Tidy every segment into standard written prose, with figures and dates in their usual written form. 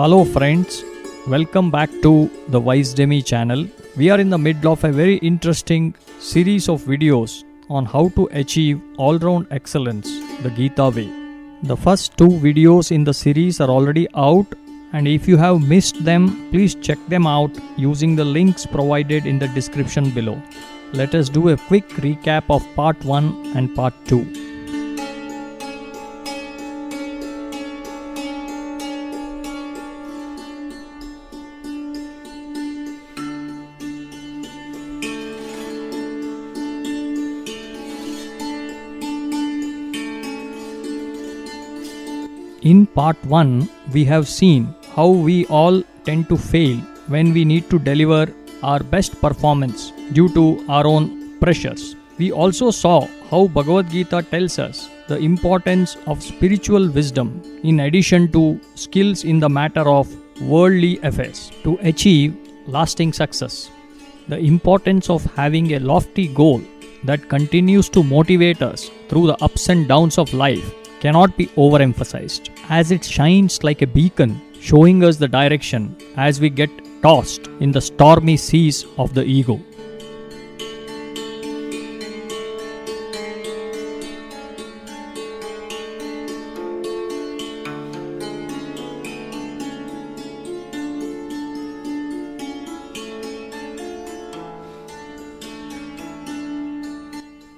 Hello friends, welcome back to the Wisdemy channel. We are in the middle of a very interesting series of videos on how to achieve all-round excellence the Geeta way. The first two videos in the series are already out, and if you have missed them, please check them out using the links provided in the description below. Let us do a quick recap of part 1 and part 2. In part 1, we have seen how we all tend to fail when we need to deliver our best performance due to our own pressures. We also saw how Bhagavad Gita tells us the importance of spiritual wisdom in addition to skills in the matter of worldly affairs to achieve lasting success. The importance of having a lofty goal that continues to motivate us through the ups and downs of life cannot be overemphasized, as it shines like a beacon showing us the direction as we get tossed in the stormy seas of the ego.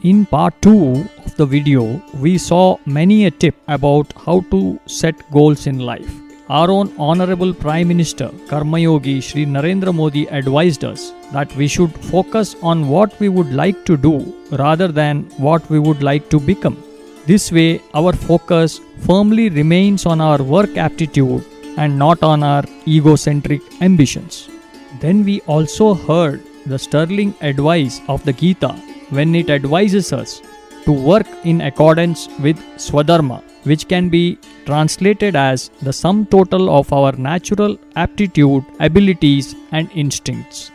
In part 2 of the video, we saw many a tip about how to set goals in life. Our own Honorable Prime Minister, Karma Yogi Shri Narendra Modi advised us that we should focus on what we would like to do rather than what we would like to become. This way, our focus firmly remains on our work aptitude and not on our egocentric ambitions. Then we also heard the sterling advice of the Geeta when it advises us to work in accordance with Swadharma, which can be translated as the sum total of our natural aptitude, abilities and instincts.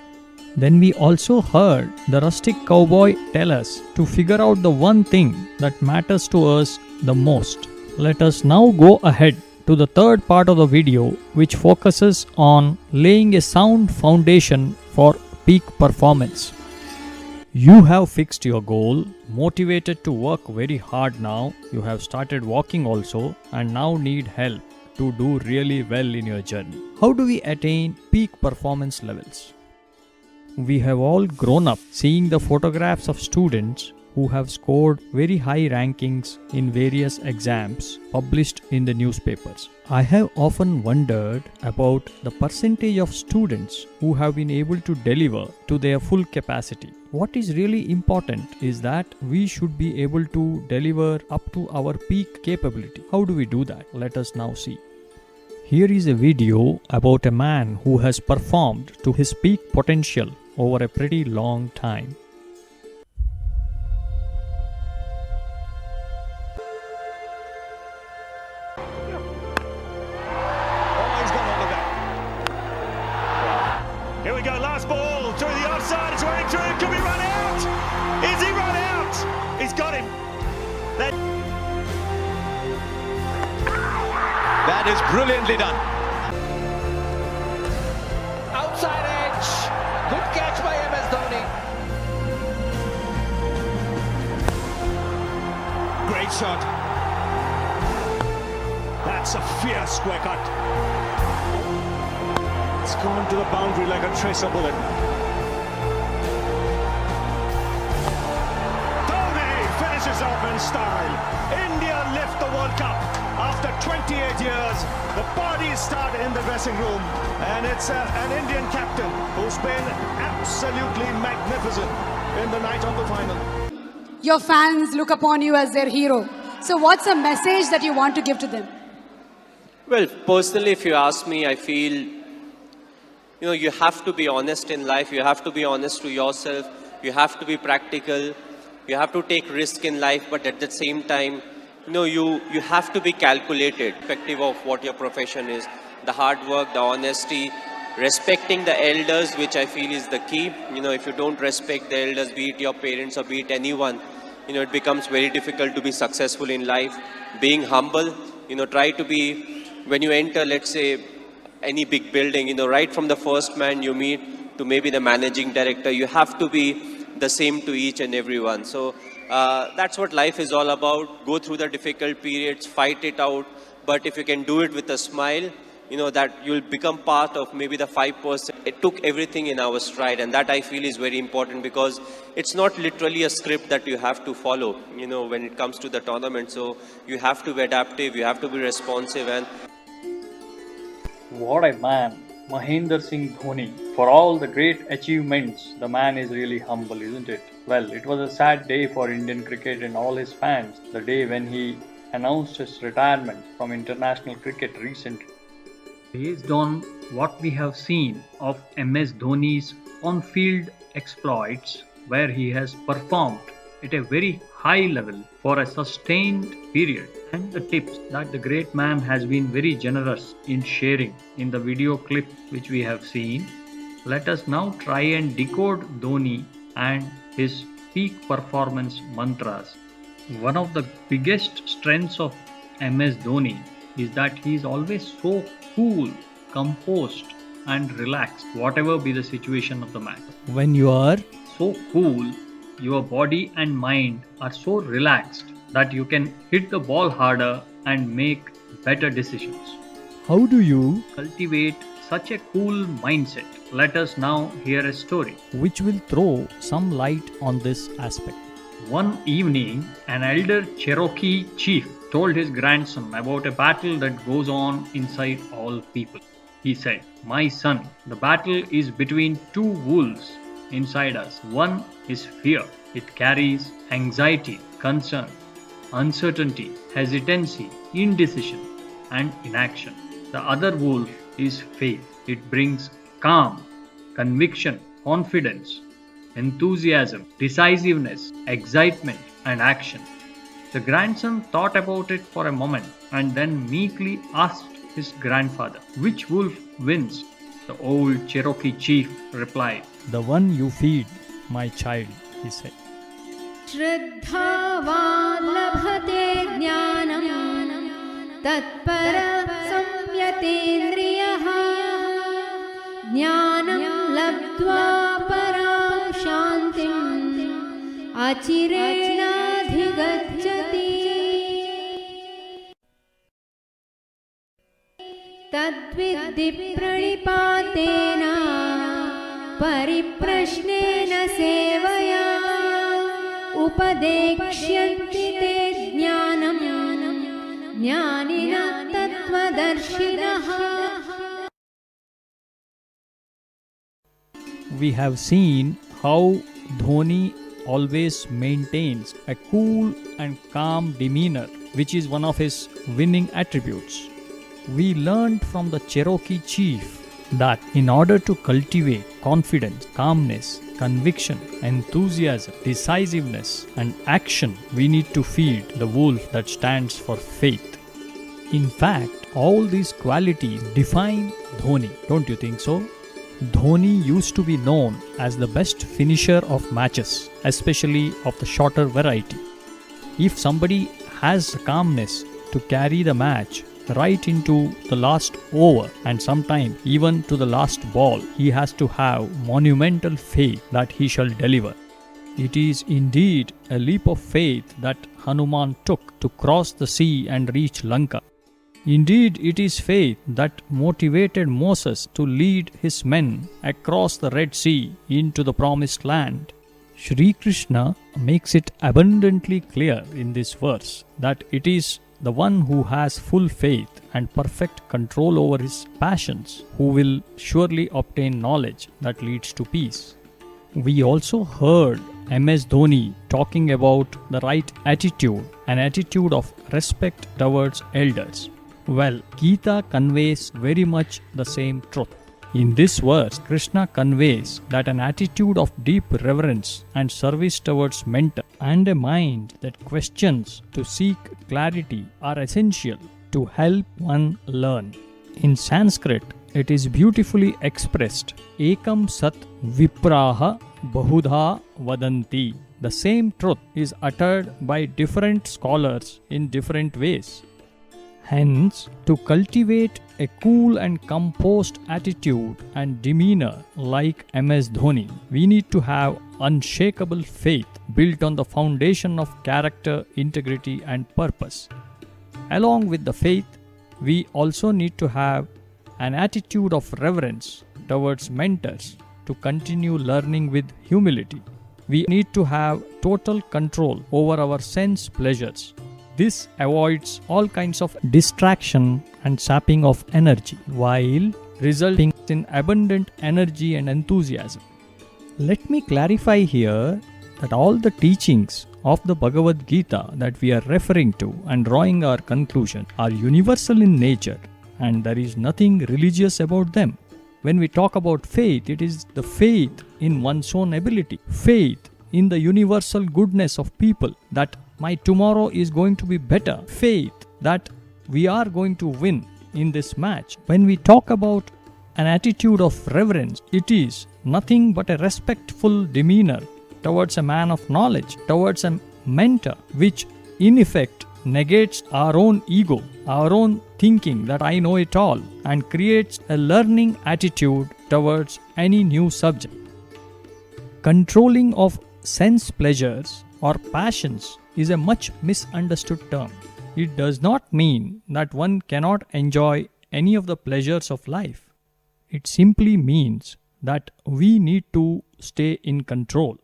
Then we also heard the rustic cowboy tell us to figure out the one thing that matters to us the most. Let us now go ahead to the third part of the video, which focuses on laying a sound foundation for peak performance. You have fixed your goal, motivated to work very hard now, you have started walking also, and now need help to do really well in your journey. How do we attain peak performance levels? We have all grown up seeing the photographs of students who have scored very high rankings in various exams published in the newspapers. I have often wondered about the percentage of students who have been able to deliver to their full capacity. What is really important is that we should be able to deliver up to our peak capability. How do we do that? Let us now see. Here is a video about a man who has performed to his peak potential over a pretty long time. Here we go, last ball, through the offside, it's running through, can we run out? Is he run out? He's got him. That is brilliantly done. Outside edge, good catch by MS Dhoni. Great shot. That's a fierce square cut. It's gone to the boundary like a tracer bullet. Dhoni finishes off in style. India lift the World Cup. After 28 years, the parties start in the dressing room. And it's an Indian captain who's been absolutely magnificent in the night of the final. Your fans look upon you as their hero. So what's a message that you want to give to them? Well, personally, if you ask me, I feel you have to be honest in life, you have to be honest to yourself, you have to be practical, you have to take risk in life, but at the same time, you have to be calculated, irrespective of what your profession is. The hard work, the honesty, respecting the elders, which I feel is the key. If you don't respect the elders, be it your parents or be it anyone, it becomes very difficult to be successful in life. Being humble, try to be, when you enter, let's say, any big building, right from the first man you meet to maybe the managing director, you have to be the same to each and everyone. So that's what life is all about. Go through the difficult periods, fight it out, but if you can do it with a smile, that you'll become part of maybe the 5%. It took everything in our stride, and that I feel is very important, because it's not literally a script that you have to follow, when it comes to the tournament. So you have to be adaptive, you have to be responsive, and What a man, Mahendra Singh Dhoni. For all the great achievements, the man is really humble, isn't it? Well, it was a sad day for Indian cricket and all his fans, the day when he announced his retirement from international cricket recently. Based on what we have seen of MS Dhoni's on-field exploits, where he has performed at a very high level for a sustained period, and the tips that the great man has been very generous in sharing in the video clip which we have seen, let us now try and decode Dhoni and his peak performance mantras. One of the biggest strengths of MS Dhoni is that he is always so cool, composed, and relaxed, whatever be the situation of the match. When you are so cool, your body and mind are so relaxed that you can hit the ball harder and make better decisions. How do you cultivate such a cool mindset? Let us now hear a story which will throw some light on this aspect. One evening, an elder Cherokee chief told his grandson about a battle that goes on inside all people. He said, "My son, the battle is between two wolves inside us. One is fear. It carries anxiety, concern, uncertainty, hesitancy, indecision, and inaction. The other wolf is faith. It brings calm, conviction, confidence, enthusiasm, decisiveness, excitement, and action." The grandson thought about it for a moment and then meekly asked his grandfather, "Which wolf wins?" The old Cherokee chief replied, "The one you feed, my child," he said. श्रद्धावान् लभते ज्ञानं तत्परः संयतेन्द्रियः ज्ञानं लब्ध्वा परां शान्तिम् अचिरेणाधिगच्छति तद्विद्धि प्रणिपातेन परिप्रश्नेन सेवया उपदेक्ष्यन्ति ते ज्ञानं ज्ञानिनः तत्त्वदर्शिनः. We have seen how Dhoni always maintains a cool and calm demeanor, which is one of his winning attributes. We learned from the Cherokee chief that in order to cultivate confidence, calmness, conviction, enthusiasm, decisiveness, and action, we need to feed the wolf that stands for faith. In fact, all these qualities define Dhoni, don't you think so? Dhoni used to be known as the best finisher of matches, especially of the shorter variety. If somebody has the calmness to carry the match right into the last over and sometimes even to the last ball, he has to have monumental faith that he shall deliver. It is indeed a leap of faith that Hanuman took to cross the sea and reach Lanka. Indeed, it is faith that motivated Moses to lead his men across the Red Sea into the promised land. Shri Krishna makes it abundantly clear in this verse that it is the one who has full faith and perfect control over his passions who will surely obtain knowledge that leads to peace. We also heard MS Dhoni talking about the right attitude, an attitude of respect towards elders. Well, Geeta conveys very much the same truth. In this verse, Krishna conveys that an attitude of deep reverence and service towards mentor and a mind that questions to seek clarity are essential to help one learn. In Sanskrit, it is beautifully expressed, Ekam Sat Vipraha Bahudha Vadanti. The same truth is uttered by different scholars in different ways. Hence, to cultivate a cool and composed attitude and demeanor like MS Dhoni, we need to have unshakable faith built on the foundation of character, integrity, and purpose. Along with the faith, we also need to have an attitude of reverence towards mentors to continue learning with humility. We need to have total control over our sense pleasures. This avoids all kinds of distraction and sapping of energy, while resulting in abundant energy and enthusiasm. Let me clarify here that all the teachings of the Bhagavad Gita that we are referring to and drawing our conclusion are universal in nature, and there is nothing religious about them. When we talk about faith, it is the faith in one's own ability, faith in the universal goodness of people, that my tomorrow is going to be better, faith that we are going to win in this match. When we talk about an attitude of reverence, it is nothing but a respectful demeanor towards a man of knowledge, towards a mentor, which in effect negates our own ego, our own thinking that I know it all, and creates a learning attitude towards any new subject. Controlling of sense pleasures or passions is a much misunderstood term. It does not mean that one cannot enjoy any of the pleasures of life. It simply means that we need to stay in control.